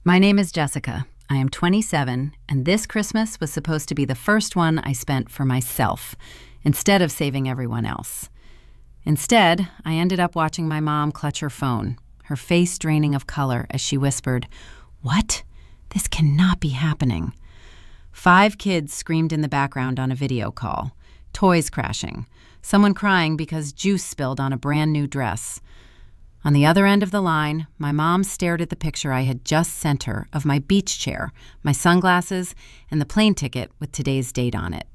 My name is Jessica. I am 27, and this Christmas was supposed to be the first one I spent for myself, instead of saving everyone else. Instead, I ended up watching my mom clutch her phone, her face draining of color as she whispered, "What? This cannot be happening." 5 kids screamed in the background on a video call, toys crashing, someone crying because juice spilled on a brand new dress. On the other end of the line, my mom stared at the picture I had just sent her of my beach chair, my sunglasses, and the plane ticket with today's date on it.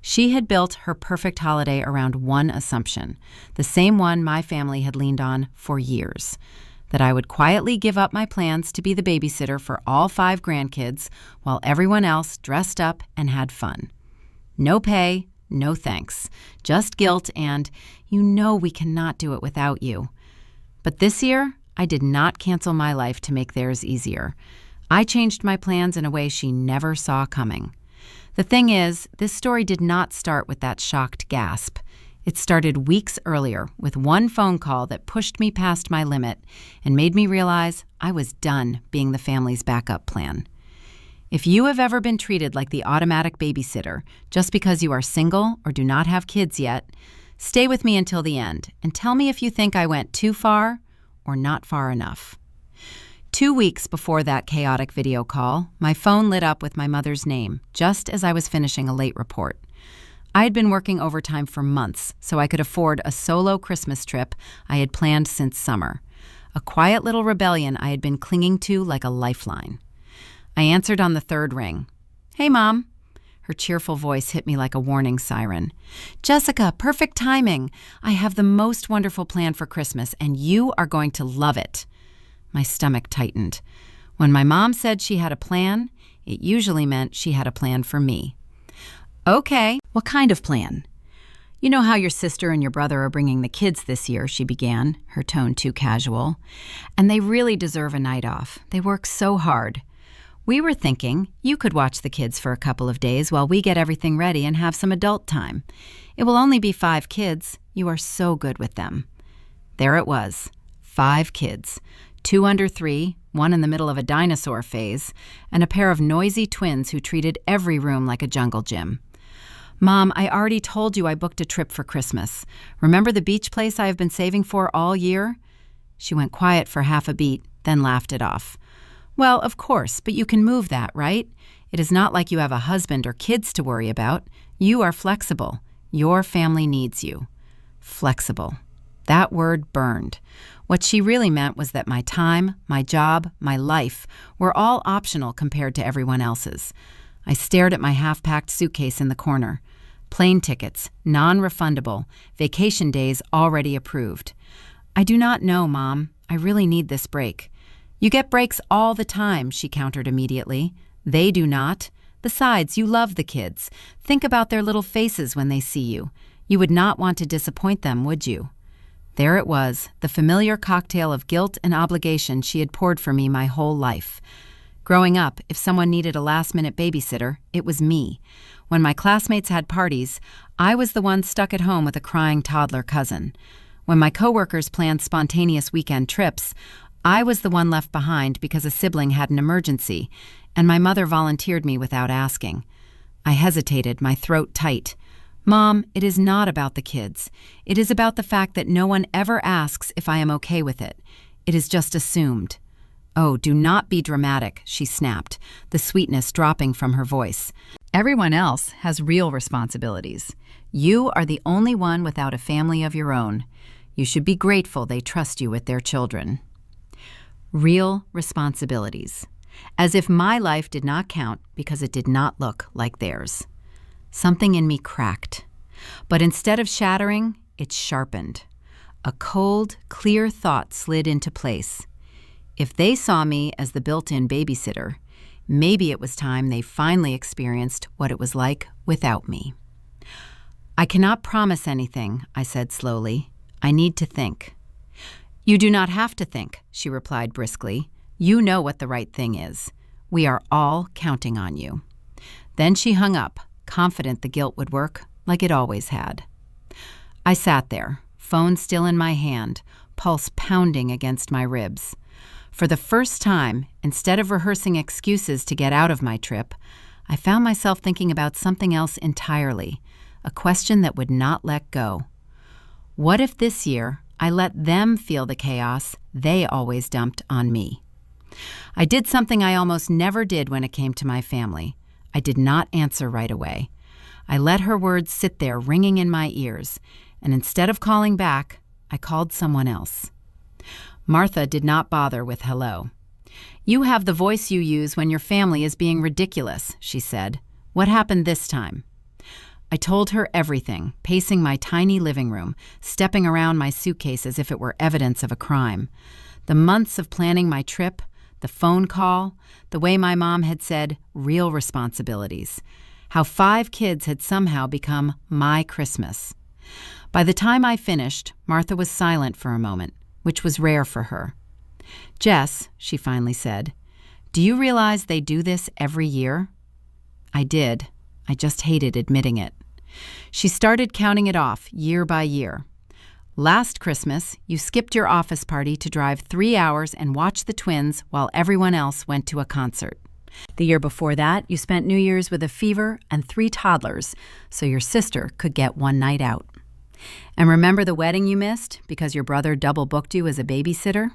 She had built her perfect holiday around one assumption, the same one my family had leaned on for years, that I would quietly give up my plans to be the babysitter for all 5 grandkids while everyone else dressed up and had fun. No pay, no thanks, just guilt and, "You know we cannot do it without you." But this year, I did not cancel my life to make theirs easier. I changed my plans in a way she never saw coming. The thing is, this story did not start with that shocked gasp. It started weeks earlier with one phone call that pushed me past my limit and made me realize I was done being the family's backup plan. If you have ever been treated like the automatic babysitter just because you are single or do not have kids yet, stay with me until the end and tell me if you think I went too far or not far enough. 2 weeks before that chaotic video call, my phone lit up with my mother's name, just as I was finishing a late report. I had been working overtime for months so I could afford a solo Christmas trip I had planned since summer, a quiet little rebellion I had been clinging to like a lifeline. I answered on the 3rd ring. "Hey, Mom." Her cheerful voice hit me like a warning siren. "Jessica, perfect timing. I have the most wonderful plan for Christmas, and you are going to love it." My stomach tightened. When my mom said she had a plan, it usually meant she had a plan for me. "Okay, what kind of plan?" "You know how your sister and your brother are bringing the kids this year," she began, her tone too casual. "And they really deserve a night off. They work so hard. We were thinking you could watch the kids for a couple of days while we get everything ready and have some adult time. It will only be 5 kids. You are so good with them." There it was, 5 kids, 2 under 3, 1 in the middle of a dinosaur phase, and a pair of noisy twins who treated every room like a jungle gym. "Mom, I already told you I booked a trip for Christmas. Remember the beach place I have been saving for all year?" She went quiet for half a beat, then laughed it off. "Well, of course, but you can move that, right? It is not like you have a husband or kids to worry about. You are flexible. Your family needs you." Flexible. That word burned. What she really meant was that my time, my job, my life were all optional compared to everyone else's. I stared at my half-packed suitcase in the corner. Plane tickets, non-refundable, vacation days already approved. "I do not know, Mom. I really need this break." "You get breaks all the time," she countered immediately. "They do not. Besides, you love the kids. Think about their little faces when they see you. You would not want to disappoint them, would you?" There it was, the familiar cocktail of guilt and obligation she had poured for me my whole life. Growing up, if someone needed a last-minute babysitter, it was me. When my classmates had parties, I was the one stuck at home with a crying toddler cousin. When my coworkers planned spontaneous weekend trips, I was the one left behind because a sibling had an emergency, and my mother volunteered me without asking. I hesitated, my throat tight. "Mom, it is not about the kids. It is about the fact that no one ever asks if I am okay with it. It is just assumed." "Oh, do not be dramatic," she snapped, the sweetness dropping from her voice. "Everyone else has real responsibilities. You are the only one without a family of your own. You should be grateful they trust you with their children." Real responsibilities. As if my life did not count because it did not look like theirs. Something in me cracked. But instead of shattering, it sharpened. A cold, clear thought slid into place. If they saw me as the built-in babysitter, maybe it was time they finally experienced what it was like without me. "I cannot promise anything," I said slowly. "I need to think." "You do not have to think," she replied briskly. "You know what the right thing is. We are all counting on you." Then she hung up, confident the guilt would work, like it always had. I sat there, phone still in my hand, pulse pounding against my ribs. For the first time, instead of rehearsing excuses to get out of my trip, I found myself thinking about something else entirely, a question that would not let go. What if this year I let them feel the chaos they always dumped on me? I did something I almost never did when it came to my family. I did not answer right away. I let her words sit there ringing in my ears, and instead of calling back, I called someone else. Martha did not bother with hello. "You have the voice you use when your family is being ridiculous," she said. "What happened this time?" I told her everything, pacing my tiny living room, stepping around my suitcase as if it were evidence of a crime. The months of planning my trip, the phone call, the way my mom had said, real responsibilities. How 5 kids had somehow become my Christmas. By the time I finished, Martha was silent for a moment, which was rare for her. "Jess," she finally said, "do you realize they do this every year?" I did. I just hated admitting it. She started counting it off year by year. "Last Christmas, you skipped your office party to drive 3 hours and watch the twins while everyone else went to a concert. The year before that, you spent New Year's with a fever and 3 toddlers so your sister could get one night out. And remember the wedding you missed because your brother double-booked you as a babysitter?"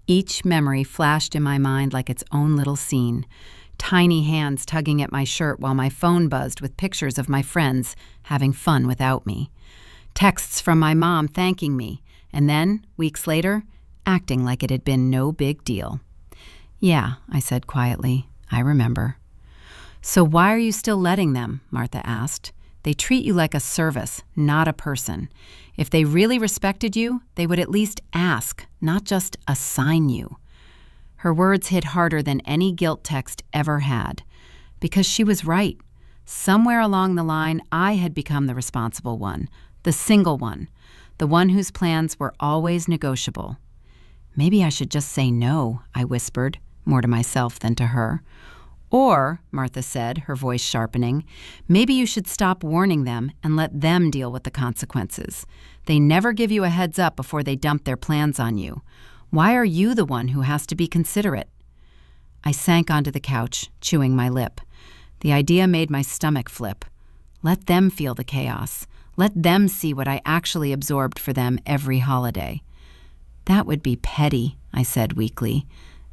Each memory flashed in my mind like its own little scene. Tiny hands tugging at my shirt while my phone buzzed with pictures of my friends having fun without me. Texts from my mom thanking me, and then, weeks later, acting like it had been no big deal. "Yeah," I said quietly, "I remember." "So why are you still letting them?" Martha asked. "They treat you like a service, not a person. If they really respected you, they would at least ask, not just assign you." Her words hit harder than any guilt text ever had. Because she was right. Somewhere along the line, I had become the responsible one, the single one, the one whose plans were always negotiable. "Maybe I should just say no," I whispered, more to myself than to her. "Or," Martha said, her voice sharpening, "maybe you should stop warning them and let them deal with the consequences. They never give you a heads up before they dump their plans on you. Why are you the one who has to be considerate?" I sank onto the couch, chewing my lip. The idea made my stomach flip. Let them feel the chaos. Let them see what I actually absorbed for them every holiday. "That would be petty," I said weakly.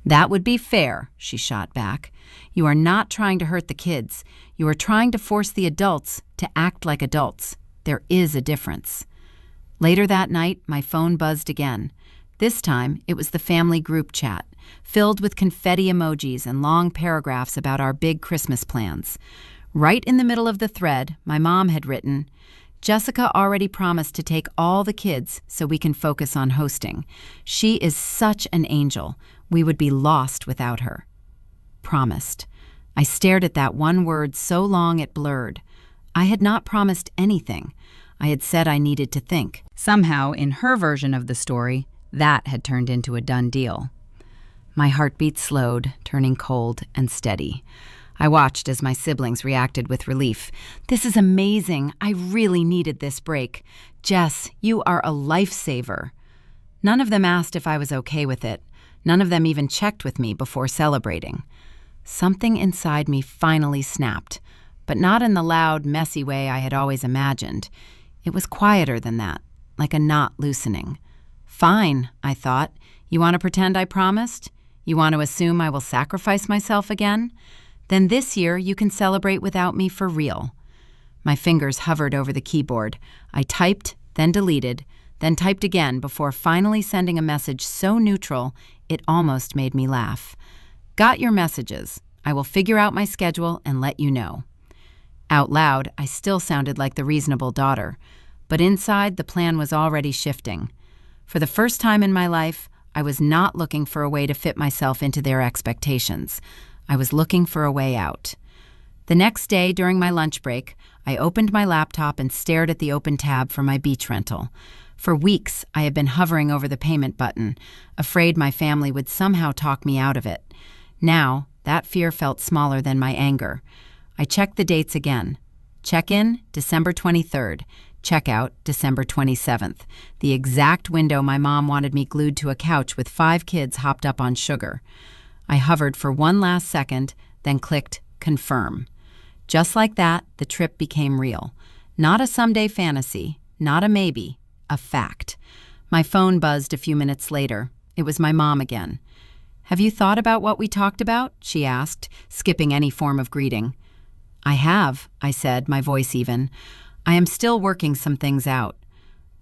"That would be fair," she shot back. "You are not trying to hurt the kids. You are trying to force the adults to act like adults. There is a difference." Later that night, my phone buzzed again. This time, it was the family group chat, filled with confetti emojis and long paragraphs about our big Christmas plans. Right in the middle of the thread, my mom had written, "Jessica already promised to take all the kids so we can focus on hosting. She is such an angel. We would be lost without her." Promised. I stared at that one word so long it blurred. I had not promised anything. I had said I needed to think. Somehow, in her version of the story, that had turned into a done deal. My heartbeat slowed, turning cold and steady. I watched as my siblings reacted with relief. "This is amazing. I really needed this break. Jess, you are a lifesaver." None of them asked if I was okay with it. None of them even checked with me before celebrating. Something inside me finally snapped, but not in the loud, messy way I had always imagined. It was quieter than that, like a knot loosening. "Fine," I thought. "You want to pretend I promised? You want to assume I will sacrifice myself again? Then this year you can celebrate without me for real." My fingers hovered over the keyboard. I typed, then deleted, then typed again before finally sending a message so neutral it almost made me laugh. "Got your messages. I will figure out my schedule and let you know." Out loud, I still sounded like the reasonable daughter, but inside the plan was already shifting. For the first time in my life, I was not looking for a way to fit myself into their expectations. I was looking for a way out. The next day, during my lunch break, I opened my laptop and stared at the open tab for my beach rental. For weeks, I had been hovering over the payment button, afraid my family would somehow talk me out of it. Now, that fear felt smaller than my anger. I checked the dates again. Check-in, December 23rd. Checkout, December 27th, the exact window my mom wanted me glued to a couch with 5 kids hopped up on sugar. I hovered for one last second, then clicked confirm. Just like that, the trip became real. Not a someday fantasy, not a maybe, a fact. My phone buzzed a few minutes later. It was my mom again. "Have you thought about what we talked about?" she asked, skipping any form of greeting. "I have," I said, my voice even. "I am still working some things out."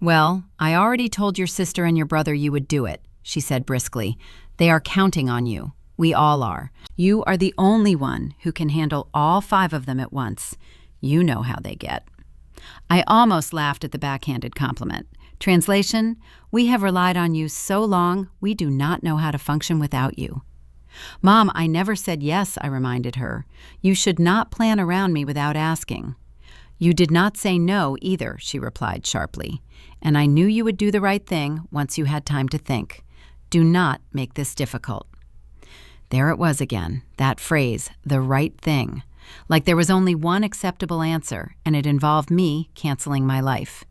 "Well, I already told your sister and your brother you would do it," she said briskly. "They are counting on you. We all are. You are the only one who can handle all 5 of them at once. You know how they get." I almost laughed at the backhanded compliment. Translation: we have relied on you so long, we do not know how to function without you. "Mom, I never said yes," I reminded her. "You should not plan around me without asking." "You did not say no either," she replied sharply. "And I knew you would do the right thing once you had time to think. Do not make this difficult." There it was again, that phrase, the right thing. Like there was only one acceptable answer, and it involved me canceling my life.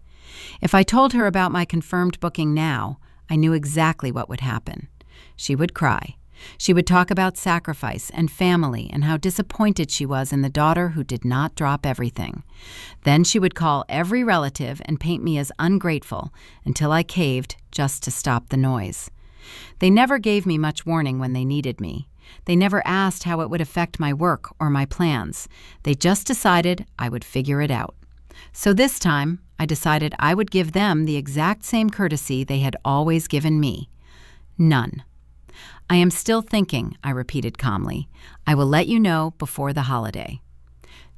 If I told her about my confirmed booking now, I knew exactly what would happen. She would cry. She would talk about sacrifice and family and how disappointed she was in the daughter who did not drop everything. Then she would call every relative and paint me as ungrateful until I caved just to stop the noise. They never gave me much warning when they needed me. They never asked how it would affect my work or my plans. They just decided I would figure it out. So this time, I decided I would give them the exact same courtesy they had always given me. None. "I am still thinking," I repeated calmly. "I will let you know before the holiday."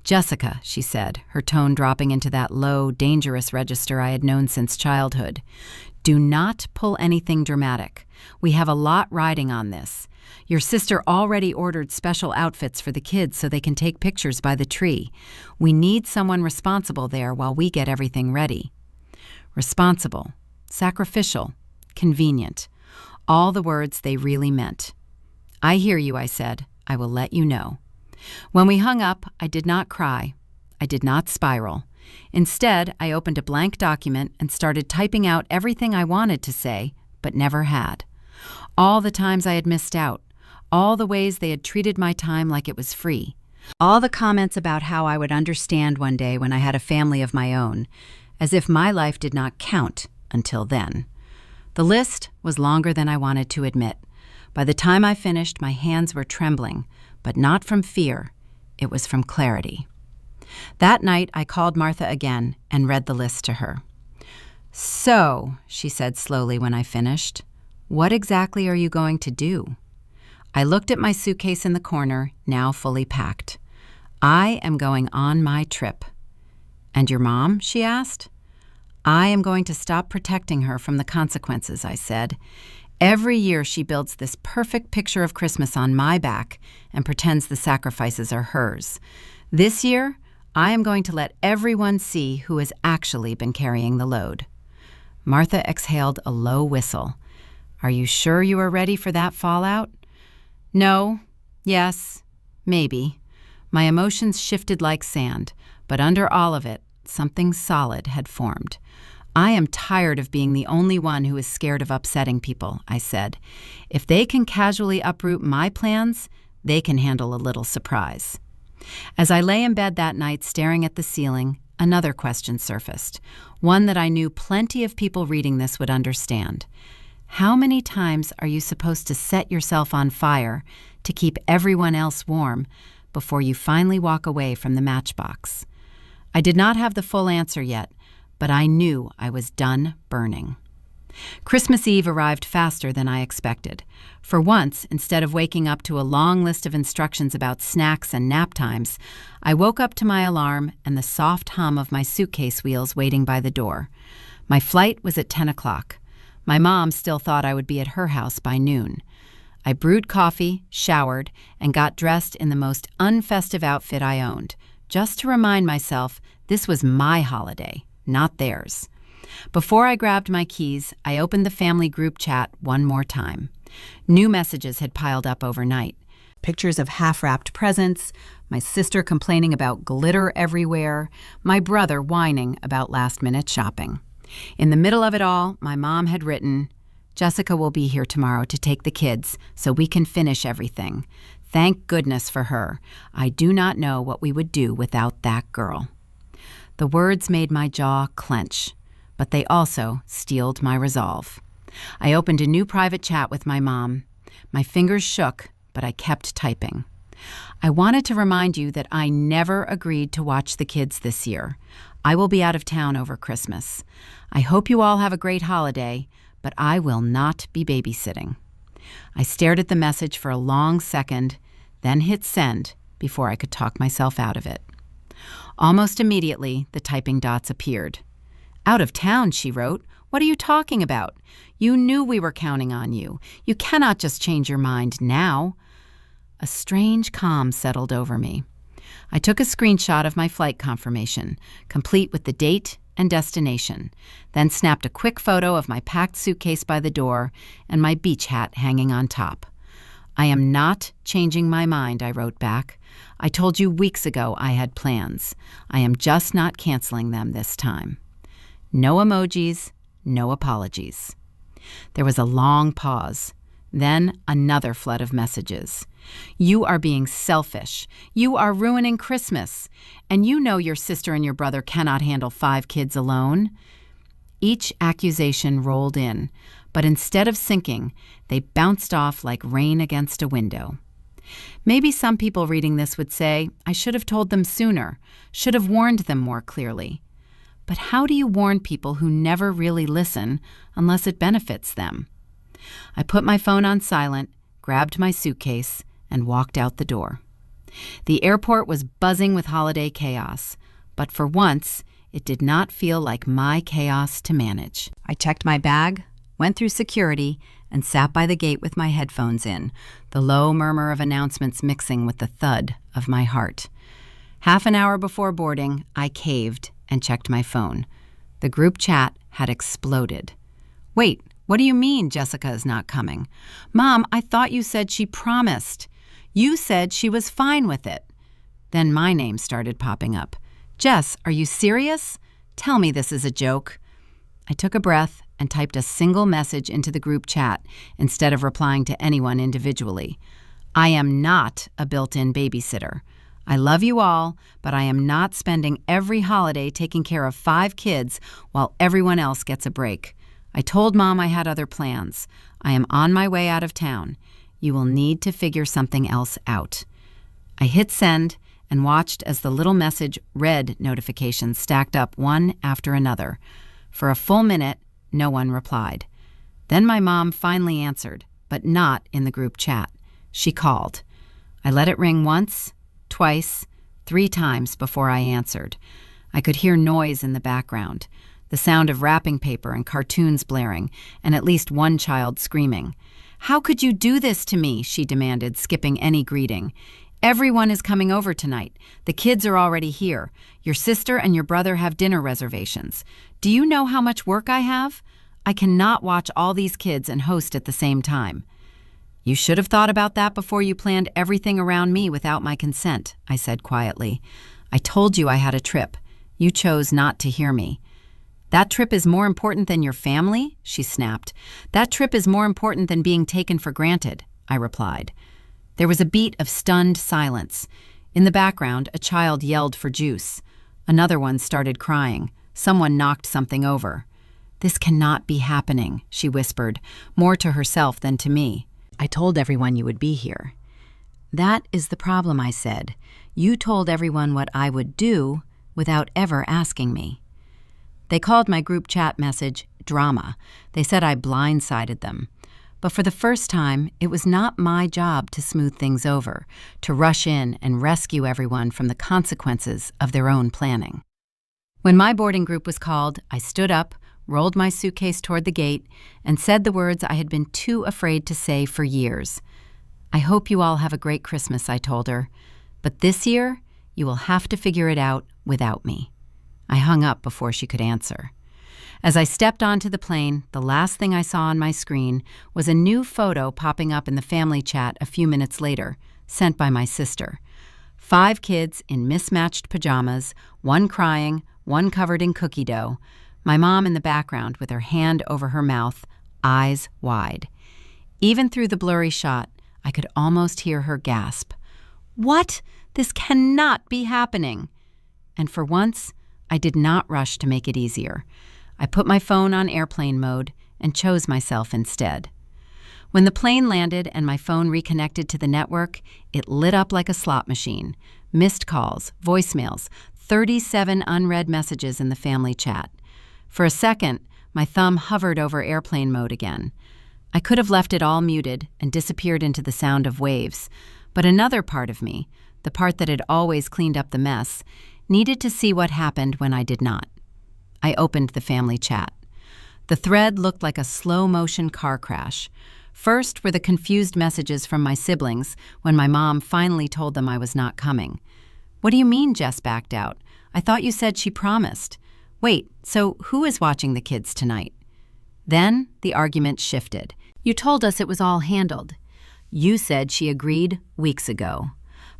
"Jessica," she said, her tone dropping into that low, dangerous register I had known since childhood, "do not pull anything dramatic. We have a lot riding on this. Your sister already ordered special outfits for the kids so they can take pictures by the tree. We need someone responsible there while we get everything ready." Responsible, sacrificial, convenient. All the words they really meant. "I hear you," I said. "I will let you know." When we hung up, I did not cry. I did not spiral. Instead, I opened a blank document and started typing out everything I wanted to say, but never had. All the times I had missed out. All the ways they had treated my time like it was free. All the comments about how I would understand one day when I had a family of my own, as if my life did not count until then. The list was longer than I wanted to admit. By the time I finished, my hands were trembling, but not from fear. It was from clarity. That night, I called Martha again and read the list to her. "So," she said slowly when I finished, "what exactly are you going to do?" I looked at my suitcase in the corner, now fully packed. "I am going on my trip." "And your mom?" she asked. "I am going to stop protecting her from the consequences," I said. "Every year she builds this perfect picture of Christmas on my back and pretends the sacrifices are hers. This year, I am going to let everyone see who has actually been carrying the load." Martha exhaled a low whistle. "Are you sure you are ready for that fallout?" "No, yes, maybe." My emotions shifted like sand, but under all of it, something solid had formed. "I am tired of being the only one who is scared of upsetting people," I said. "If they can casually uproot my plans, they can handle a little surprise." As I lay in bed that night staring at the ceiling, another question surfaced, one that I knew plenty of people reading this would understand. How many times are you supposed to set yourself on fire to keep everyone else warm before you finally walk away from the matchbox? I did not have the full answer yet, but I knew I was done burning. Christmas Eve arrived faster than I expected. For once, instead of waking up to a long list of instructions about snacks and nap times, I woke up to my alarm and the soft hum of my suitcase wheels waiting by the door. My flight was at 10 o'clock. My mom still thought I would be at her house by noon. I brewed coffee, showered, and got dressed in the most unfestive outfit I owned, just to remind myself this was my holiday, not theirs. Before I grabbed my keys, I opened the family group chat one more time. New messages had piled up overnight. Pictures of half-wrapped presents, my sister complaining about glitter everywhere, my brother whining about last-minute shopping. In the middle of it all, my mom had written, "Jessica will be here tomorrow to take the kids so we can finish everything. Thank goodness for her. I do not know what we would do without that girl." The words made my jaw clench, but they also steeled my resolve. I opened a new private chat with my mom. My fingers shook, but I kept typing. "I wanted to remind you that I never agreed to watch the kids this year. I will be out of town over Christmas. I hope you all have a great holiday, but I will not be babysitting." I stared at the message for a long second, then hit send before I could talk myself out of it. Almost immediately, the typing dots appeared. "Out of town," she wrote. "What are you talking about? You knew we were counting on you. You cannot just change your mind now." A strange calm settled over me. I took a screenshot of my flight confirmation, complete with the date and destination, then snapped a quick photo of my packed suitcase by the door and my beach hat hanging on top. "I am not changing my mind," I wrote back. "I told you weeks ago I had plans. I am just not canceling them this time." No emojis, no apologies. There was a long pause, then another flood of messages. "You are being selfish. You are ruining Christmas. And you know your sister and your brother cannot handle 5 kids alone." Each accusation rolled in, but instead of sinking, they bounced off like rain against a window. Maybe some people reading this would say, I should have told them sooner, should have warned them more clearly. But how do you warn people who never really listen unless it benefits them? I put my phone on silent, grabbed my suitcase, and walked out the door. The airport was buzzing with holiday chaos, but for once, it did not feel like my chaos to manage. I checked my bag, went through security, and sat by the gate with my headphones in, the low murmur of announcements mixing with the thud of my heart. Half an hour before boarding, I caved and checked my phone. The group chat had exploded. "Wait, what do you mean Jessica is not coming? Mom, I thought you said she promised. You said she was fine with it." Then my name started popping up. "Jess, are you serious? Tell me this is a joke." I took a breath and typed a single message into the group chat instead of replying to anyone individually. "I am not a built-in babysitter. I love you all, but I am not spending every holiday taking care of 5 kids while everyone else gets a break. I told Mom I had other plans. I am on my way out of town. You will need to figure something else out." I hit send and watched as the little message read notifications stacked up one after another. For a full minute, no one replied. Then my mom finally answered, but not in the group chat. She called. I let it ring once, twice, 3 times before I answered. I could hear noise in the background, the sound of wrapping paper and cartoons blaring, and at least one child screaming. "How could you do this to me?" she demanded, skipping any greeting. "Everyone is coming over tonight. The kids are already here. Your sister and your brother have dinner reservations. Do you know how much work I have? I cannot watch all these kids and host at the same time." "You should have thought about that before you planned everything around me without my consent," I said quietly. "I told you I had a trip. You chose not to hear me." "That trip is more important than your family?" she snapped. "That trip is more important than being taken for granted," I replied. There was a beat of stunned silence. In the background, a child yelled for juice. Another one started crying. Someone knocked something over. "This cannot be happening," she whispered, more to herself than to me. "I told everyone you would be here." "That is the problem," I said. "You told everyone what I would do without ever asking me." They called my group chat message drama. They said I blindsided them. But for the first time, it was not my job to smooth things over, to rush in and rescue everyone from the consequences of their own planning. When my boarding group was called, I stood up, rolled my suitcase toward the gate, and said the words I had been too afraid to say for years. "I hope you all have a great Christmas," I told her. "But this year, you will have to figure it out without me." I hung up before she could answer. As I stepped onto the plane, the last thing I saw on my screen was a new photo popping up in the family chat a few minutes later, sent by my sister. 5 kids in mismatched pajamas, one crying, one covered in cookie dough, my mom in the background with her hand over her mouth, eyes wide. Even through the blurry shot, I could almost hear her gasp. "What? This cannot be happening." And for once, I did not rush to make it easier. I put my phone on airplane mode and chose myself instead. When the plane landed and my phone reconnected to the network, it lit up like a slot machine. Missed calls, voicemails, 37 unread messages in the family chat. For a second, my thumb hovered over airplane mode again. I could have left it all muted and disappeared into the sound of waves, but another part of me, the part that had always cleaned up the mess, needed to see what happened when I did not. I opened the family chat. The thread looked like a slow-motion car crash. First were the confused messages from my siblings when my mom finally told them I was not coming. "What do you mean Jess backed out? I thought you said she promised. Wait, so who is watching the kids tonight?" Then the argument shifted. "You told us it was all handled. You said she agreed weeks ago.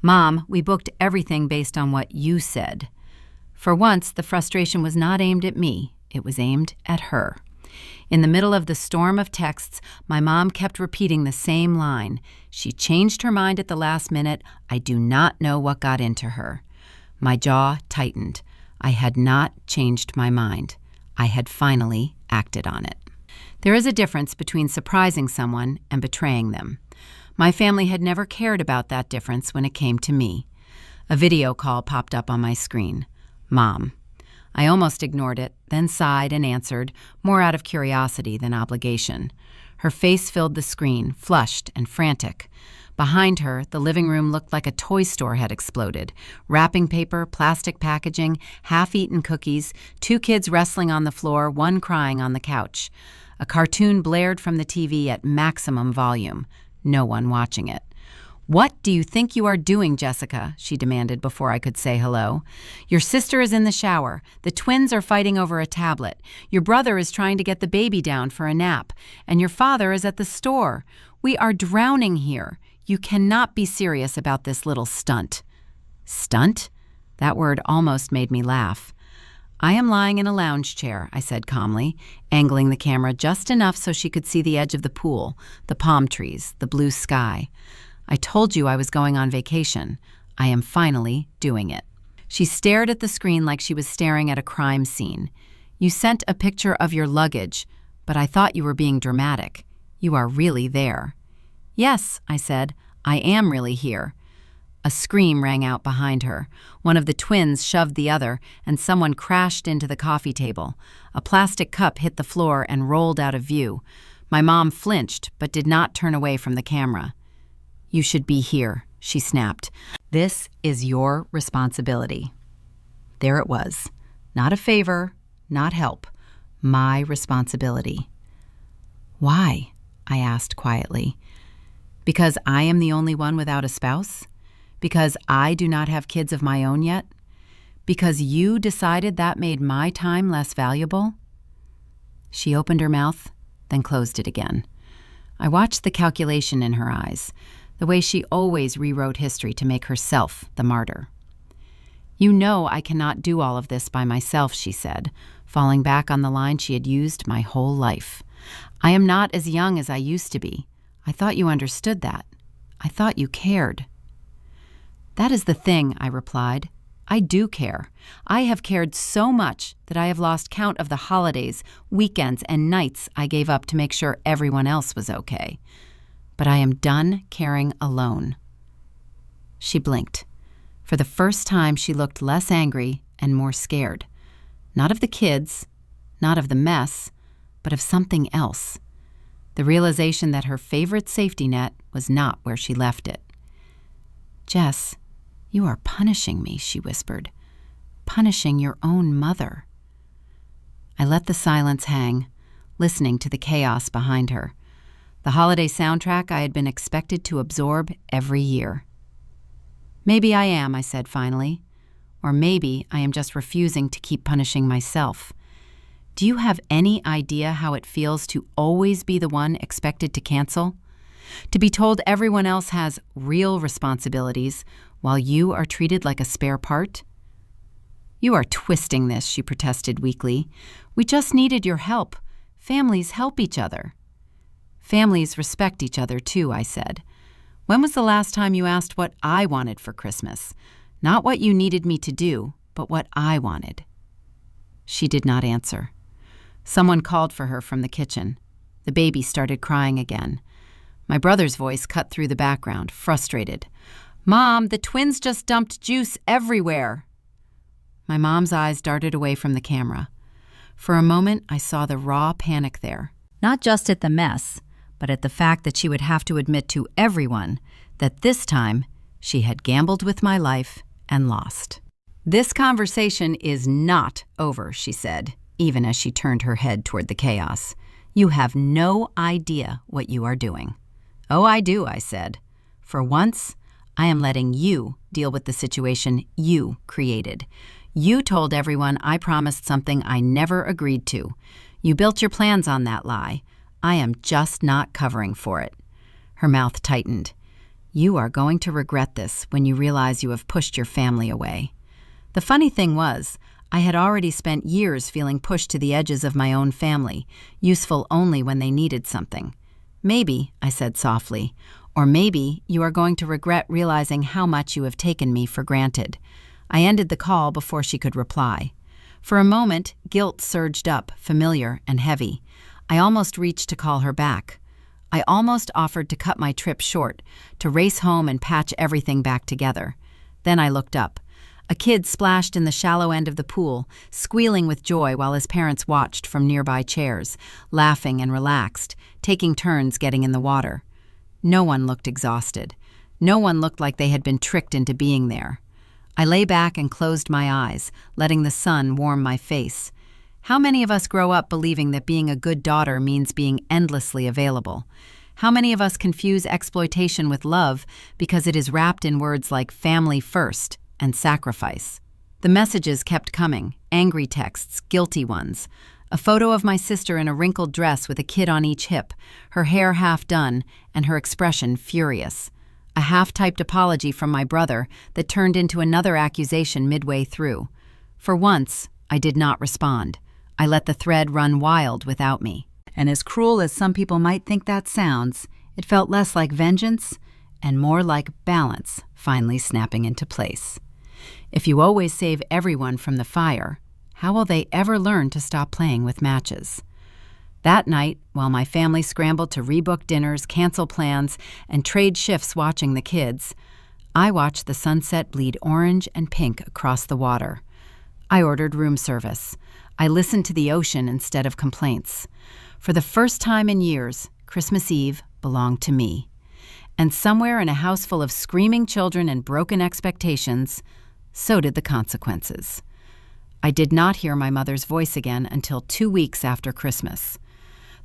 Mom, we booked everything based on what you said." For once, the frustration was not aimed at me. It was aimed at her. In the middle of the storm of texts, my mom kept repeating the same line. She changed her mind at the last minute. I do not know what got into her. My jaw tightened. I had not changed my mind. I had finally acted on it. There is a difference between surprising someone and betraying them. My family had never cared about that difference when it came to me. A video call popped up on my screen. Mom. I almost ignored it, then sighed and answered, more out of curiosity than obligation. Her face filled the screen, flushed and frantic. Behind her, the living room looked like a toy store had exploded. Wrapping paper, plastic packaging, half-eaten cookies, 2 kids wrestling on the floor, one crying on the couch. A cartoon blared from the TV at maximum volume. No one watching it. "What do you think you are doing, Jessica?" she demanded before I could say hello. "Your sister is in the shower. The twins are fighting over a tablet. Your brother is trying to get the baby down for a nap. And your father is at the store. We are drowning here. You cannot be serious about this little stunt." Stunt? That word almost made me laugh. "I am lying in a lounge chair," I said calmly, angling the camera just enough so she could see the edge of the pool, the palm trees, the blue sky. "I told you I was going on vacation. I am finally doing it." She stared at the screen like she was staring at a crime scene. "You sent a picture of your luggage, but I thought you were being dramatic. You are really there." "Yes," I said, "I am really here." A scream rang out behind her. One of the twins shoved the other, and someone crashed into the coffee table. A plastic cup hit the floor and rolled out of view. My mom flinched, but did not turn away from the camera. "You should be here," she snapped. "This is your responsibility." There it was. Not a favor, not help. My responsibility. "Why?" I asked quietly. "Because I am the only one without a spouse? Because I do not have kids of my own yet? Because you decided that made my time less valuable?" She opened her mouth, then closed it again. I watched the calculation in her eyes, the way she always rewrote history to make herself the martyr. "You know I cannot do all of this by myself," she said, falling back on the line she had used my whole life. "I am not as young as I used to be. I thought you understood that. I thought you cared." "That is the thing," I replied. "I do care. I have cared so much that I have lost count of the holidays, weekends, and nights I gave up to make sure everyone else was okay. But I am done caring alone." She blinked. For the first time, she looked less angry and more scared. Not of the kids, not of the mess, but of something else. The realization that her favorite safety net was not where she left it. "Jess, you are punishing me," she whispered. "Punishing your own mother." I let the silence hang, listening to the chaos behind her. The holiday soundtrack I had been expected to absorb every year. "Maybe I am," I said finally. "Or maybe I am just refusing to keep punishing myself. Do you have any idea how it feels to always be the one expected to cancel? To be told everyone else has real responsibilities while you are treated like a spare part? You are twisting this, she protested weakly. We just needed your help. Families help each other. Families respect each other too, I said. When was the last time you asked what I wanted for Christmas? Not what you needed me to do, but what I wanted. She did not answer. Someone called for her from the kitchen. The baby started crying again. My brother's voice cut through the background, frustrated. Mom, the twins just dumped juice everywhere. My mom's eyes darted away from the camera. For a moment, I saw the raw panic there. Not just at the mess, but at the fact that she would have to admit to everyone that this time she had gambled with my life and lost. This conversation is not over, she said, even as she turned her head toward the chaos. You have no idea what you are doing. Oh, I do, I said. For once, I am letting you deal with the situation you created. You told everyone I promised something I never agreed to. You built your plans on that lie. I am just not covering for it. Her mouth tightened. You are going to regret this when you realize you have pushed your family away. The funny thing was, I had already spent years feeling pushed to the edges of my own family, useful only when they needed something. Maybe, I said softly, or maybe you are going to regret realizing how much you have taken me for granted. I ended the call before she could reply. For a moment, guilt surged up, familiar and heavy. I almost reached to call her back. I almost offered to cut my trip short, to race home and patch everything back together. Then I looked up. A kid splashed in the shallow end of the pool, squealing with joy while his parents watched from nearby chairs, laughing and relaxed, taking turns getting in the water. No one looked exhausted. No one looked like they had been tricked into being there. I lay back and closed my eyes, letting the sun warm my face. How many of us grow up believing that being a good daughter means being endlessly available? How many of us confuse exploitation with love because it is wrapped in words like family first and sacrifice? The messages kept coming, angry texts, guilty ones. A photo of my sister in a wrinkled dress with a kid on each hip, her hair half done, and her expression furious. A half-typed apology from my brother that turned into another accusation midway through. For once, I did not respond. I let the thread run wild without me. And as cruel as some people might think that sounds, it felt less like vengeance and more like balance finally snapping into place. If you always save everyone from the fire, how will they ever learn to stop playing with matches? That night, while my family scrambled to rebook dinners, cancel plans, and trade shifts watching the kids, I watched the sunset bleed orange and pink across the water. I ordered room service. I listened to the ocean instead of complaints. For the first time in years, Christmas Eve belonged to me. And somewhere in a house full of screaming children and broken expectations, so did the consequences. I did not hear my mother's voice again until 2 weeks after Christmas.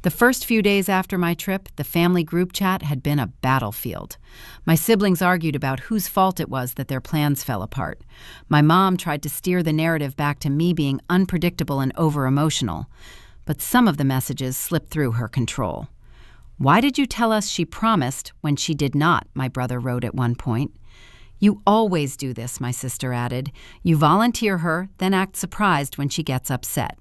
The first few days after my trip, the family group chat had been a battlefield. My siblings argued about whose fault it was that their plans fell apart. My mom tried to steer the narrative back to me being unpredictable and over-emotional, but some of the messages slipped through her control. Why did you tell us she promised when she did not? My brother wrote at one point. You always do this, my sister added. You volunteer her, then act surprised when she gets upset.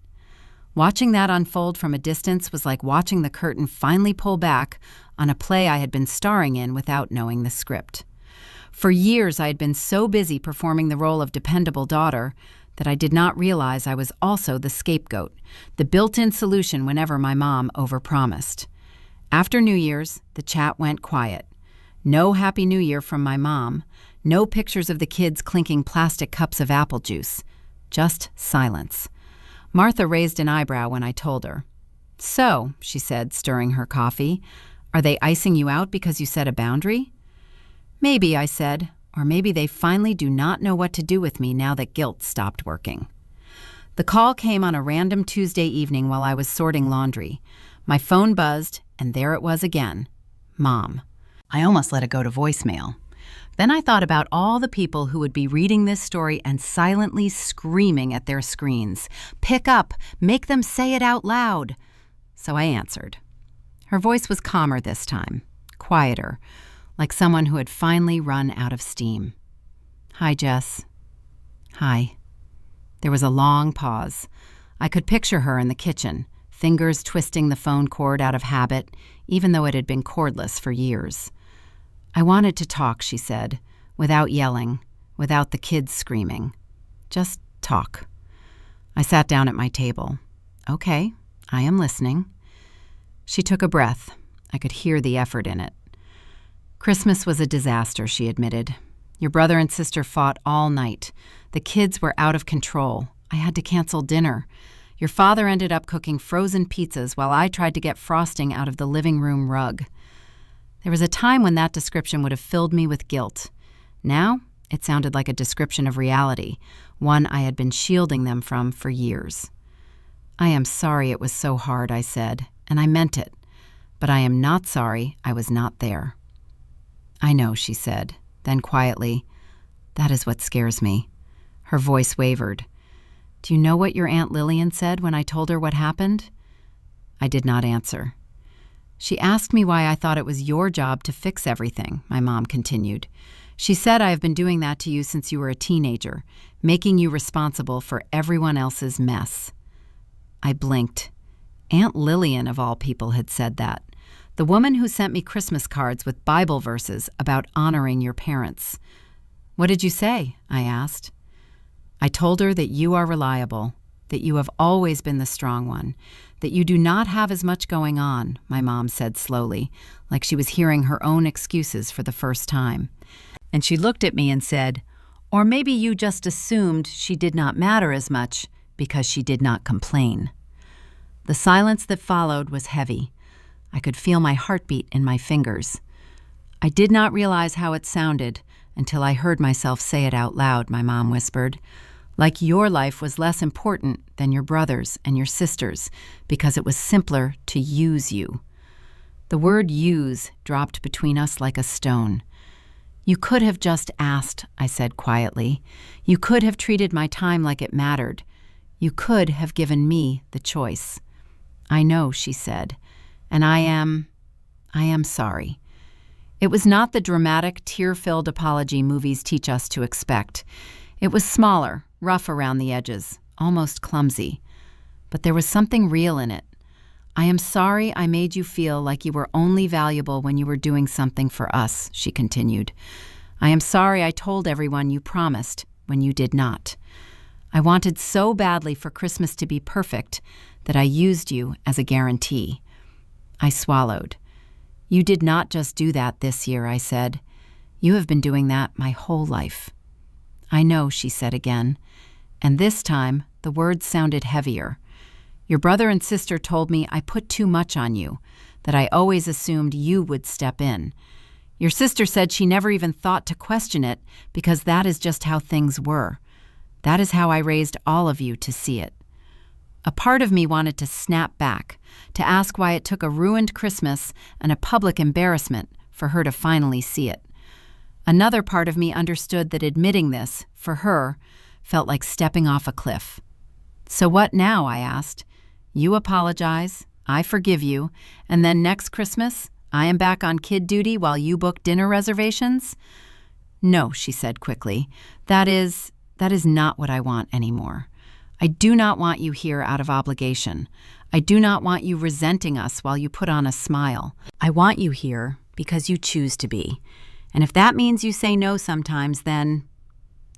Watching that unfold from a distance was like watching the curtain finally pull back on a play I had been starring in without knowing the script. For years, I had been so busy performing the role of dependable daughter that I did not realize I was also the scapegoat, the built-in solution whenever my mom overpromised. After New Year's, the chat went quiet. No Happy New Year from my mom, no pictures of the kids clinking plastic cups of apple juice, just silence. Martha raised an eyebrow when I told her. So, she said, stirring her coffee, are they icing you out because you set a boundary? Maybe, I said, or maybe they finally do not know what to do with me now that guilt stopped working. The call came on a random Tuesday evening while I was sorting laundry. My phone buzzed, and there it was again. Mom. I almost let it go to voicemail. Then I thought about all the people who would be reading this story and silently screaming at their screens. Pick up, make them say it out loud. So I answered. Her voice was calmer this time, quieter, like someone who had finally run out of steam. "Hi, Jess." "Hi." There was a long pause. I could picture her in the kitchen, fingers twisting the phone cord out of habit, even though it had been cordless for years. "I wanted to talk," she said, without yelling, without the kids screaming. "Just talk." I sat down at my table. "Okay, I am listening." She took a breath. I could hear the effort in it. "Christmas was a disaster," she admitted. "Your brother and sister fought all night. The kids were out of control. I had to cancel dinner. Your father ended up cooking frozen pizzas while I tried to get frosting out of the living room rug." There was a time when that description would have filled me with guilt. Now, it sounded like a description of reality, one I had been shielding them from for years. "I am sorry it was so hard," I said, and I meant it. "But I am not sorry I was not there." "I know," she said. Then quietly, "That is what scares me." Her voice wavered. "Do you know what your Aunt Lillian said when I told her what happened?" I did not answer. "She asked me why I thought it was your job to fix everything," my mom continued. "She said I have been doing that to you since you were a teenager, making you responsible for everyone else's mess." I blinked. Aunt Lillian, of all people, had said that. The woman who sent me Christmas cards with Bible verses about honoring your parents. "What did you say?" I asked. "I told her that you are reliable, that you have always been the strong one, that you do not have as much going on," my mom said slowly, like she was hearing her own excuses for the first time. And she looked at me and said, "Or maybe you just assumed she did not matter as much because she did not complain." The silence that followed was heavy. I could feel my heartbeat in my fingers. "I did not realize how it sounded until I heard myself say it out loud," my mom whispered. "Like your life was less important than your brother's and your sister's because it was simpler to use you." The word "use" dropped between us like a stone. "You could have just asked," I said quietly. "You could have treated my time like it mattered. You could have given me the choice." "I know," she said, "and I am sorry." It was not the dramatic, tear-filled apology movies teach us to expect. It was smaller, rough around the edges, almost clumsy. But there was something real in it. "I am sorry I made you feel like you were only valuable when you were doing something for us," she continued. "I am sorry I told everyone you promised when you did not. I wanted so badly for Christmas to be perfect that I used you as a guarantee." I swallowed. "You did not just do that this year," I said. "You have been doing that my whole life." "I know," she said again, and this time the words sounded heavier. "Your brother and sister told me I put too much on you, that I always assumed you would step in. Your sister said she never even thought to question it because that is just how things were. That is how I raised all of you to see it." A part of me wanted to snap back, to ask why it took a ruined Christmas and a public embarrassment for her to finally see it. Another part of me understood that admitting this, for her, felt like stepping off a cliff. "So what now?" I asked. "You apologize, I forgive you, and then next Christmas, I am back on kid duty while you book dinner reservations?" "No," she said quickly. That is not what I want anymore. I do not want you here out of obligation. I do not want you resenting us while you put on a smile. I want you here because you choose to be. And if that means you say no sometimes, then—"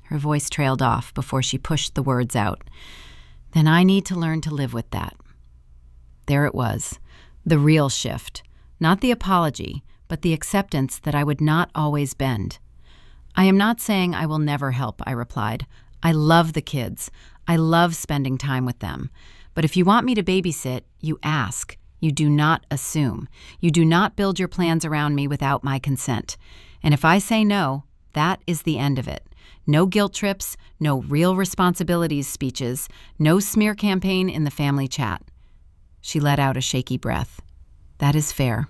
Her voice trailed off before she pushed the words out. "Then I need to learn to live with that." There it was, the real shift. Not the apology, but the acceptance that I would not always bend. "I am not saying I will never help," I replied. "I love the kids. I love spending time with them. But if you want me to babysit, you ask. You do not assume. You do not build your plans around me without my consent. And if I say no, that is the end of it. No guilt trips, no real responsibilities speeches, no smear campaign in the family chat." She let out a shaky breath. "That is fair.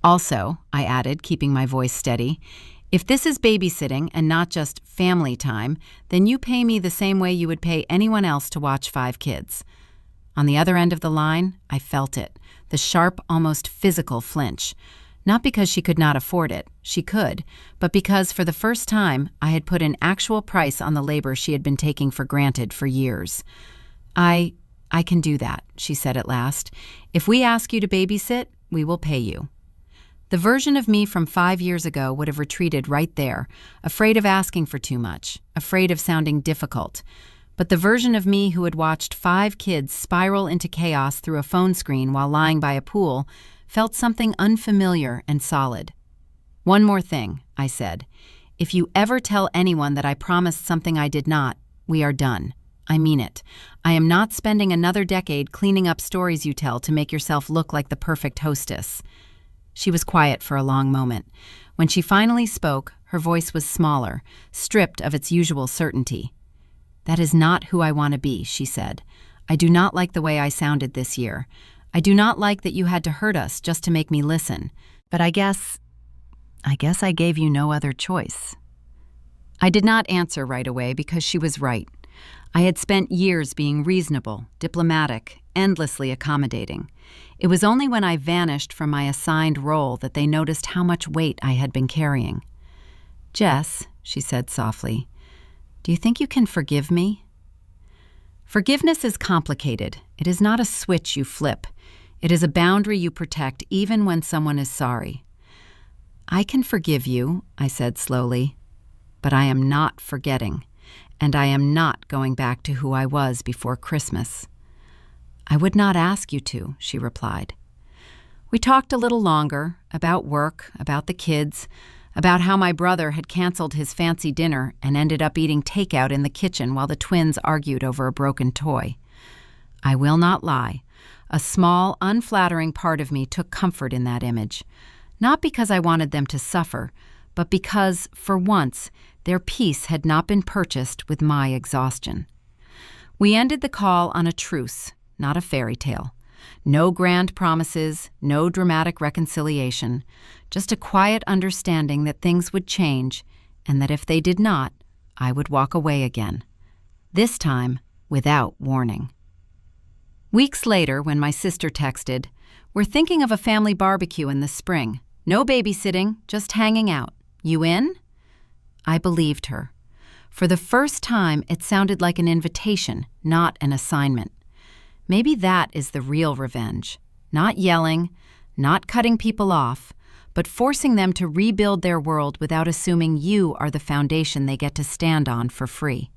Also," I added, keeping my voice steady, "if this is babysitting and not just family time, then you pay me the same way you would pay anyone else to watch 5 kids." On the other end of the line, I felt it, the sharp, almost physical flinch. Not because she could not afford it, she could, but because for the first time I had put an actual price on the labor she had been taking for granted for years. I can do that, she said at last. If we ask you to babysit, we will pay you. The version of me from 5 years ago would have retreated right there, afraid of asking for too much, afraid of sounding difficult. But the version of me who had watched 5 kids spiral into chaos through a phone screen while lying by a pool felt something unfamiliar and solid. One more thing, I said. If you ever tell anyone that I promised something I did not, we are done. I mean it. I am not spending another decade cleaning up stories you tell to make yourself look like the perfect hostess. She was quiet for a long moment. When she finally spoke, her voice was smaller, stripped of its usual certainty. That is not who I want to be, she said. I do not like the way I sounded this year. I do not like that you had to hurt us just to make me listen. But I guess I gave you no other choice. I did not answer right away because she was right. I had spent years being reasonable, diplomatic, endlessly accommodating. It was only when I vanished from my assigned role that they noticed how much weight I had been carrying. Jess, she said softly, do you think you can forgive me? Forgiveness is complicated. It is not a switch you flip. It is a boundary you protect even when someone is sorry. I can forgive you, I said slowly, but I am not forgetting, and I am not going back to who I was before Christmas. I would not ask you to, she replied. We talked a little longer, about work, about the kids, about how my brother had canceled his fancy dinner and ended up eating takeout in the kitchen while the twins argued over a broken toy. I will not lie. A small, unflattering part of me took comfort in that image, not because I wanted them to suffer, but because, for once, their peace had not been purchased with my exhaustion. We ended the call on a truce, not a fairy tale. No grand promises, no dramatic reconciliation, just a quiet understanding that things would change and that if they did not, I would walk away again. This time, without warning. Weeks later, when my sister texted, "We're thinking of a family barbecue in the spring. No babysitting, just hanging out. You in?" I believed her. For the first time, it sounded like an invitation, not an assignment. Maybe that is the real revenge. Not yelling, not cutting people off, but forcing them to rebuild their world without assuming you are the foundation they get to stand on for free.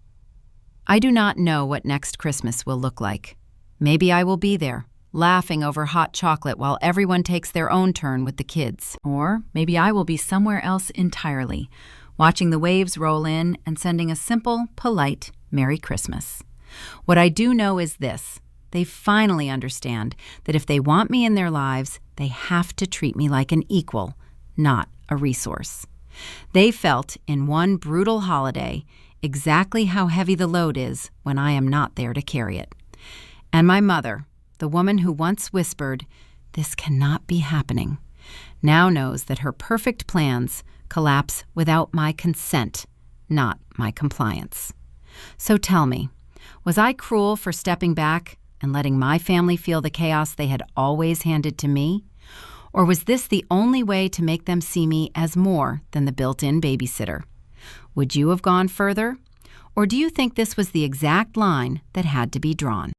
I do not know what next Christmas will look like. Maybe I will be there, laughing over hot chocolate while everyone takes their own turn with the kids. Or maybe I will be somewhere else entirely, watching the waves roll in and sending a simple, polite Merry Christmas. What I do know is this. They finally understand that if they want me in their lives, they have to treat me like an equal, not a resource. They felt, in one brutal holiday, exactly how heavy the load is when I am not there to carry it. And my mother, the woman who once whispered, "This cannot be happening," now knows that her perfect plans collapse without my consent, not my compliance. So tell me, was I cruel for stepping back and letting my family feel the chaos they had always handed to me? Or was this the only way to make them see me as more than the built-in babysitter? Would you have gone further? Or do you think this was the exact line that had to be drawn?